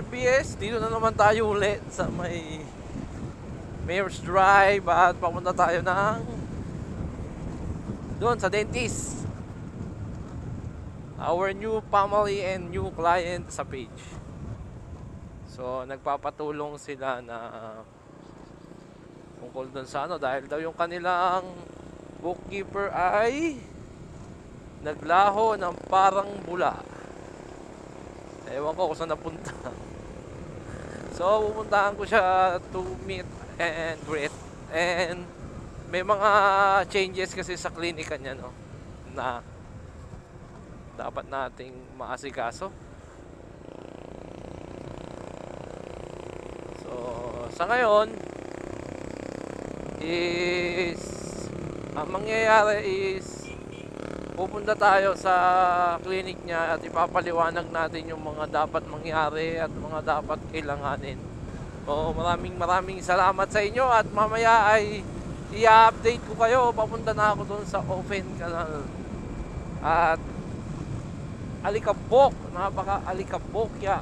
KBS, dito na naman tayo ulit sa may Mayor's Drive at papunta tayo ng doon sa dentist. Our new family and new client sa page. So nagpapatulong sila na tungkol doon sa ano, dahil daw yung kanilang bookkeeper ay naglaho ng parang bula. Ewan ko kung saan napunta. So pupuntahan ko siya to meet and greet. And may mga changes kasi sa klinika niya, no, na dapat nating maasikaso. So sa ngayon is ang mangyayari is pupunta tayo sa clinic niya at ipapaliwanag natin yung mga dapat mangyari at mga dapat kailanganin. So maraming salamat sa inyo at mamaya ay i-update ko kayo. Papunta na ako doon sa open canal. At alikabok, napaka-alikabok ya.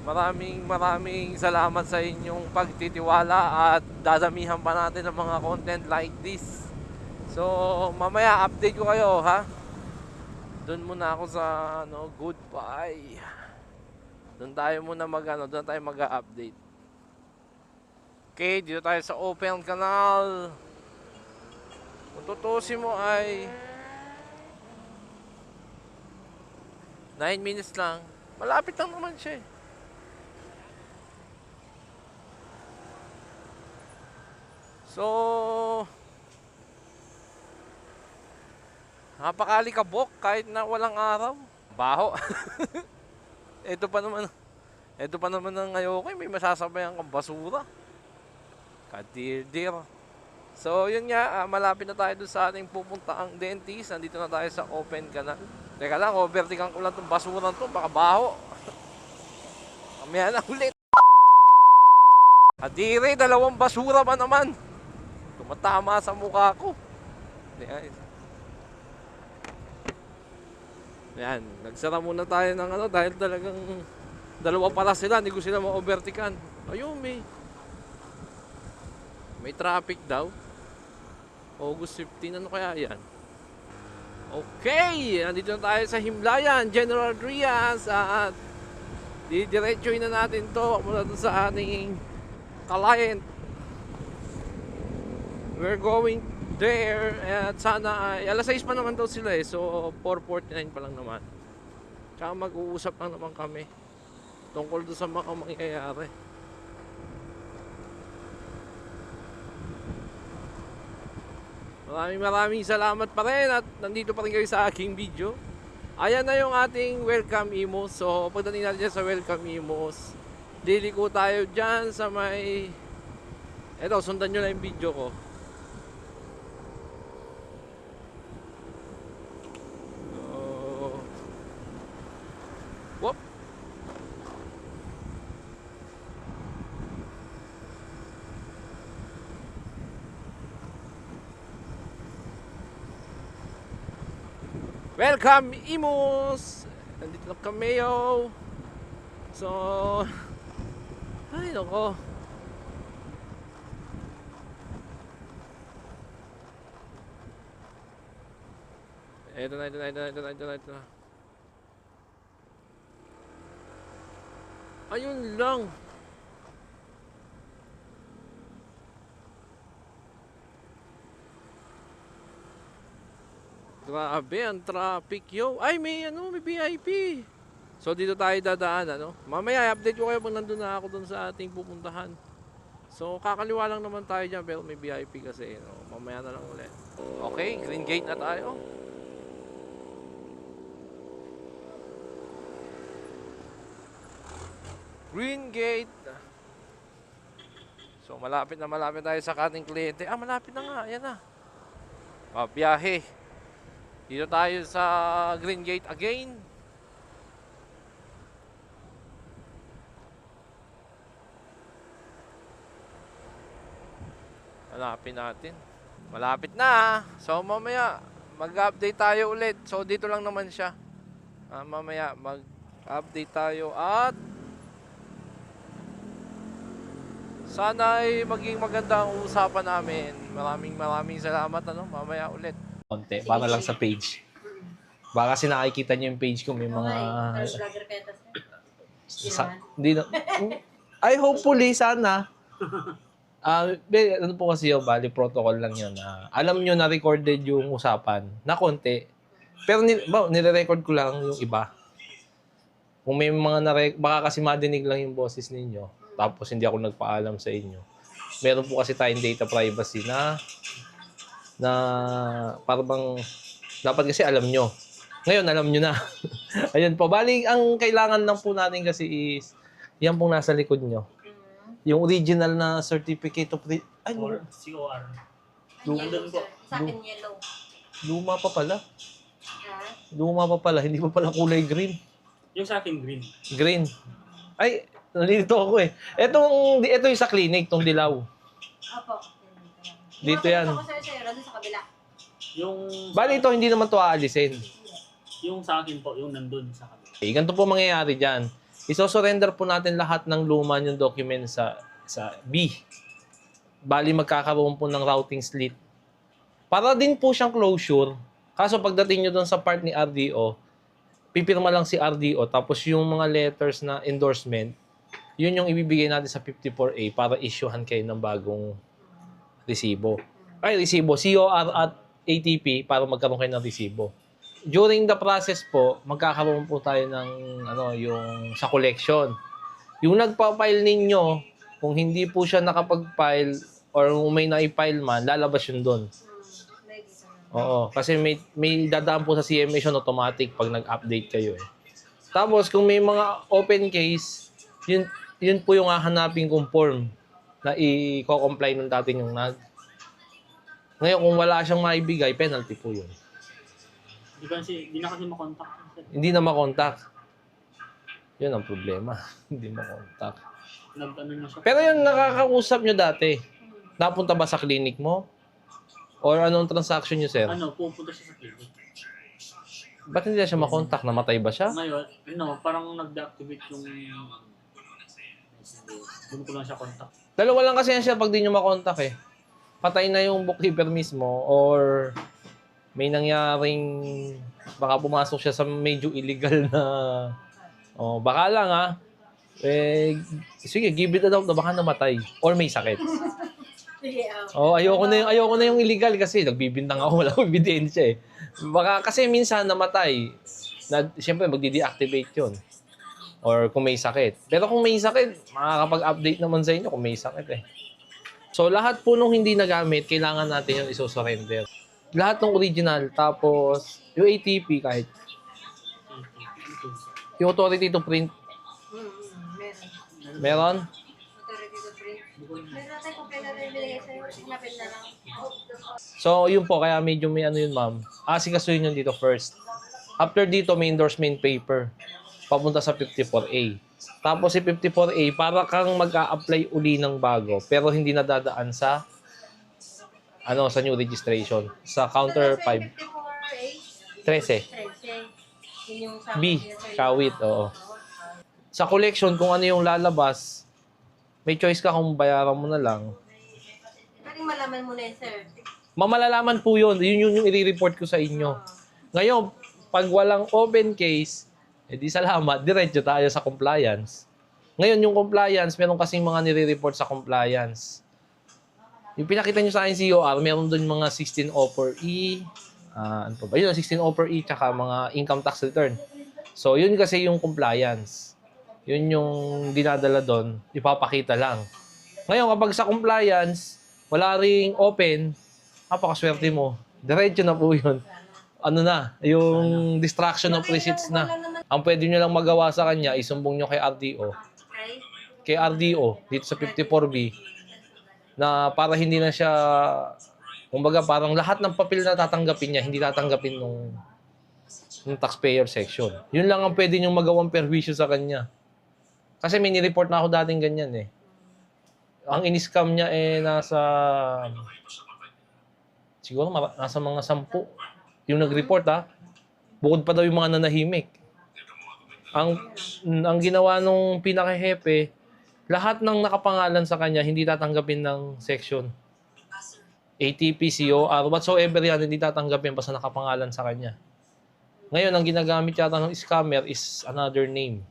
Maraming salamat sa inyong pagtitiwala at dadamihan pa natin ng mga content like this. So mamaya update ko kayo, ha. Doon muna ako sa goodbye. Doon tayo muna doon tayo mag-update. Okay, dito tayo sa open canal. Kung tutusin mo ay 9 minutes lang. Malapit lang naman siya eh. So napakalikabok kahit na walang araw. Baho. Ito pa naman ang ayoko, may masasabayan kang basura. Kadirdir. So yun nga, malapit na tayo doon sa ating pupuntaang dentist. Nandito na tayo sa open canal. Teka lang, overtikan ko lang itong basura to, baka baho. Kamaya na ulit. Kadiri, dalawang basura pa naman. Tumatama sa mukha ko. Yan, nagsara muna tayo ng dahil talagang dalawa pala sila, hindi ko sila ma-overtikan. Ayun, may traffic daw. August 15, ano kaya yan? Okay, nandito na tayo sa Himlayan, General Trias. At didiretsuin na natin to mula dun sa ating client. We're going there. At sana ay alas 6 pa naman daw sila eh. So 4:49 pa lang naman. Tsaka mag-uusap lang naman kami tungkol doon sa mga mangyayari. Maraming salamat pa rin at nandito pa rin kayo sa aking video. Ayan na yung ating welcome emos. So pagdating natin sa welcome emos, liliko tayo dyan sa may eto, sundan nyo na yung video ko. Whoop. Welcome Imus! Nandito na kami yo. So ay nako. Ito na. Ayun lang. Grabe ang traffic yo. Ay may VIP. So dito tayo dadaan Mamaya i-update ko kayo pag nandun na ako dun sa ating pupuntahan. So kakaliwa lang naman tayo dyan pero may VIP kasi mamaya na lang ulit. Okay, green gate na tayo. Green gate. So malapit tayo sa ating kliyente. Malapit na nga, ayan na. Biyahe. Dito tayo sa green gate again. Hanapin natin. Malapit na. So mamaya mag-update tayo ulit. So dito lang naman siya. Mamaya mag-update tayo at sana ay maging maganda ang usapan namin. Maraming salamat mamaya ulit. Konti, para lang sa page. Baka kasi nakikita niyo yung page ko may mga Vlogger kayo hindi na, I hopefully sana. Ano po kasi yung bali protocol lang yun na alam nyo na recorded yung usapan na konti. Pero nire-record ko lang yung iba. Kung may mga baka kasi madinig lang yung boses ninyo tapos hindi ako nagpaalam sa inyo. Meron po kasi tayong data privacy na parang dapat kasi alam nyo. Ngayon alam nyo na. Ayun po. Bali, ang kailangan lang po natin kasi is yan pong nasa likod nyo. Yung original na certificate of or COR. Nandun po. Sa akin yellow. Luma pa pala. Ha? Luma pa pala. Hindi pa pala kulay green. Yung sa akin, green. Green. Ay, nalilito ako eh. Ito yung sa clinic, tong dilaw. Opo. Dito yan. Ako sir, doon sa kabila. Yung... Bali ito, hindi naman to aalisin. Yung sa akin po, yung nandun sa kabila. Okay, ganito po mangyayari dyan. Iso-surrender po natin lahat ng luma yung document sa B. Bali magkakaroon po ng routing slit. Para din po siyang closure. Kaso pagdating nyo doon sa part ni RDO, pipirma lang si RDO tapos yung mga letters na endorsement, yun yung ibibigay natin sa 54A para issuehan kayo ng bagong resibo. Resibo. COR at ATP para magkaroon kayo ng resibo. During the process po, magkakaroon po tayo ng yung sa collection. Yung nagpa-file ninyo, kung hindi po siya nakapag-file or may na-file man, lalabas yun doon. Oo, kasi may dadaan po sa CMS yun automatic pag nag-update kayo eh. Tapos kung may mga open case, yun po yung hahanapin kong form na i-comply ng dati yung Ngayon kung wala siyang maibigay, penalty po yun. Hindi na kasi makontak. Hindi na makontak. Yun ang problema. Hindi makontak. Nag-ano na siya. Pero yung nakakausap nyo dati, napunta ba sa clinic mo? Or anong transaction nyo, sir? Pupunta siya sa clinic. Ba't hindi na siya makontak? Namatay ba siya? Ngayon, parang nag-deactivate yung... Doon ko lang siya contact. Dalawa lang kasi yan siya pag di nyo makontak eh. Patay na yung bookkeeper mismo or may nangyaring baka pumasok siya sa medyo illegal na baka lang sige, give it a doubt na baka namatay or may sakit. Ayoko na yung illegal kasi nagbibintang ako, wala akong ebidensya eh. Baka kasi minsan namatay, siyempre magdi-deactivate yun. Or kung may sakit. Pero kung may sakit, makakapag-update naman sa inyo kung may sakit eh. So lahat po nung hindi nagamit, kailangan natin yung iso-surrender. Lahat ng original, tapos yung ATP kahit. Yung authority to print. Meron? Authority to print. Meron natin kung pwede na ibigay sa'yo. Signapin na lang. So yun po, kaya medyo may yun ma'am. Asikasuhin yun dito first. After dito, may endorsement paper. Papunta sa 54A. Tapos si 54A, para kang mag-a-apply uli ng bago, pero hindi nadadaan sa sa new registration. Sa counter 5. 13. B. Kawit, oo. Sa collection, kung ano yung lalabas, may choice ka kung bayaran mo na lang. Pwedeng malaman mo na yun, sir. Mamalalaman po yun. Yun yung i-report ko sa inyo. Ngayon, pag walang open case, di salamat, diretso tayo sa compliance. Ngayon, yung compliance, meron kasing mga nire-report sa compliance. Yung pinakita nyo sa akin COR, meron doon mga 16 offer E, ano pa ba? Yun, 16 offer E, tsaka mga income tax return. So, yun kasi yung compliance. Yun yung dinadala doon, ipapakita lang. Ngayon, kapag sa compliance, wala ring open, napakaswerte mo. Diretso na po yun. Yung distraction of receipts na. Ang pwede nyo lang magawa sa kanya, isumbong nyo kay RDO. Kay RDO, dito sa 54B, na para hindi na siya, kumbaga parang lahat ng papel na tatanggapin niya, hindi tatanggapin nung taxpayer section. Yun lang ang pwede niyong magawang perwisyo sa kanya. Kasi may nireport na ako dating ganyan eh. Ang in-scam niya nasa siguro nasa mga 10. yung nag-report ha. Bukod pa daw yung mga nanahimik. Ang ginawa nung pinaka-hepe, lahat ng nakapangalan sa kanya hindi tatanggapin ng section. ATP, COR, whatsoever yan, hindi tatanggapin basta nakapangalan sa kanya. Ngayon, ang ginagamit yata ng scammer is another name.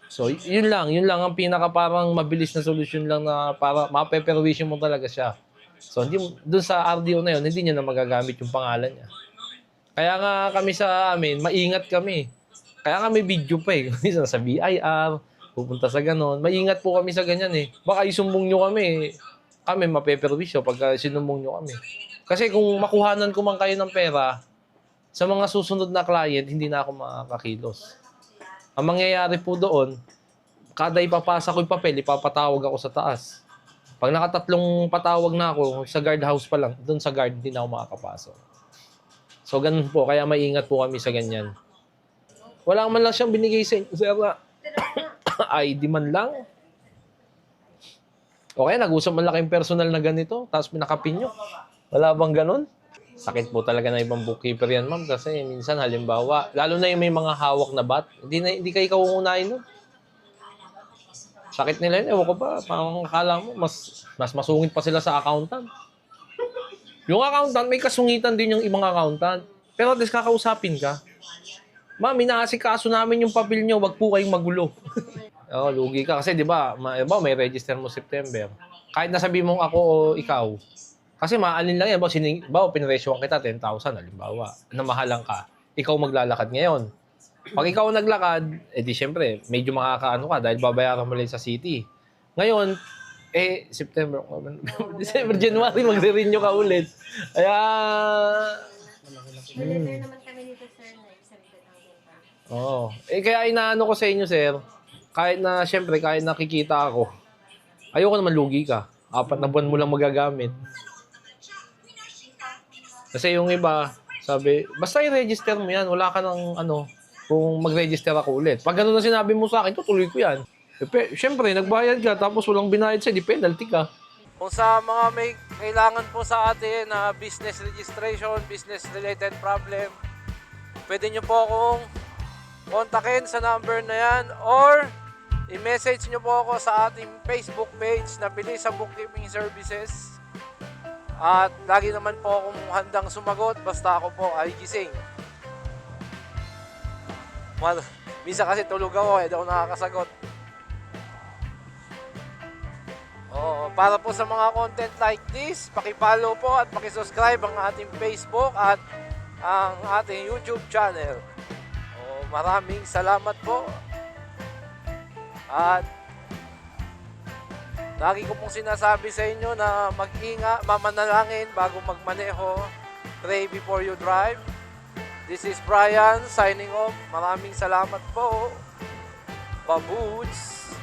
So, yun lang ang pinaka parang mabilis na solusyon lang na para mapeperwisyon mo talaga siya. So, doon sa RDO na yun, hindi niya na magagamit yung pangalan niya. Kaya nga kami sa amin, maingat kami. Kaya nga may video pa eh. Minsan sa BIR, pupunta sa ganon. Maingat po kami sa ganyan eh. Baka isumbong nyo kami, kami mapeperwisyo pagka sinumbong nyo kami. Kasi kung makuhanan ko man kayo ng pera, sa mga susunod na client, hindi na ako makakakilos. Ang mangyayari po doon, kada ipapasa ko yung papel, ipapatawag ako sa taas. Pag nakatatlong patawag na ako, sa guard house pa lang, doon sa guard, hindi na ako makakapasok. So, ganun po. Kaya maingat po kami sa ganyan. Wala man lang siyang binigay sa inyo, sir, na ID man lang. Okay, nag-usap man lang kayong personal na ganito, tapos pinakapin nyo. Wala bang ganun? Sakit po talaga na ibang bookkeeper yan, ma'am. Kasi minsan, halimbawa, lalo na yung may mga hawak na bat, hindi kayo kauunahin nun. Sakit nila yun. Ewan ko ba, parang akala mo, mas masungit pa sila sa accountant. Yung accountant, may kasungitan din yung ibang accountant. Pero at least kakausapin ka. Ma'am, inaasikaso namin yung papel nyo, wag po kayong magulo. Oo, lugi ka. Kasi di ba, may register mo September. Kahit nasabi mong ako o ikaw, kasi maalin lang yan. Pinresyoan kita 10,000, halimbawa. Namahalan ka. Ikaw maglalakad ngayon. Pag ikaw naglakad, di syempre, medyo makakaano ka dahil babayaran mo lang sa city. Ngayon, September, December, January, magre-renew ka ulit. Kaya... Manager naman kami dito, sir, na isang Oo. Kaya inaano ko sa inyo, sir, kahit na, syempre, kahit nakikita ako, ayoko naman lugi ka. 4 na buwan mo lang magagamit. Kasi yung iba, sabi, basta i-register mo yan, wala ka ng kung mag-register ako ulit. Pag gano'n na sinabi mo sa akin, tutuloy ko yan. Siyempre, nagbayad ka, tapos walang binayad sa'yo, di penalty ka. Kung sa mga may kailangan po sa atin na business registration, business-related problem, pwede nyo po akong kontakin sa number na yan or i-message nyo po ako sa ating Facebook page na Bilis sa Bookkeeping Services. At lagi naman po akong handang sumagot basta ako po ay gising. Minsan kasi tulog ako di ako nakakasagot. Para po sa mga content like this, paki-follow po at paki-subscribe ang ating Facebook at ang ating YouTube channel. Maraming salamat po. At lagi ko pong sinasabi sa inyo na mag-ingat, mamanalangin bago magmaneho. Pray before you drive. This is Brian signing off. Maraming salamat po. Babuts!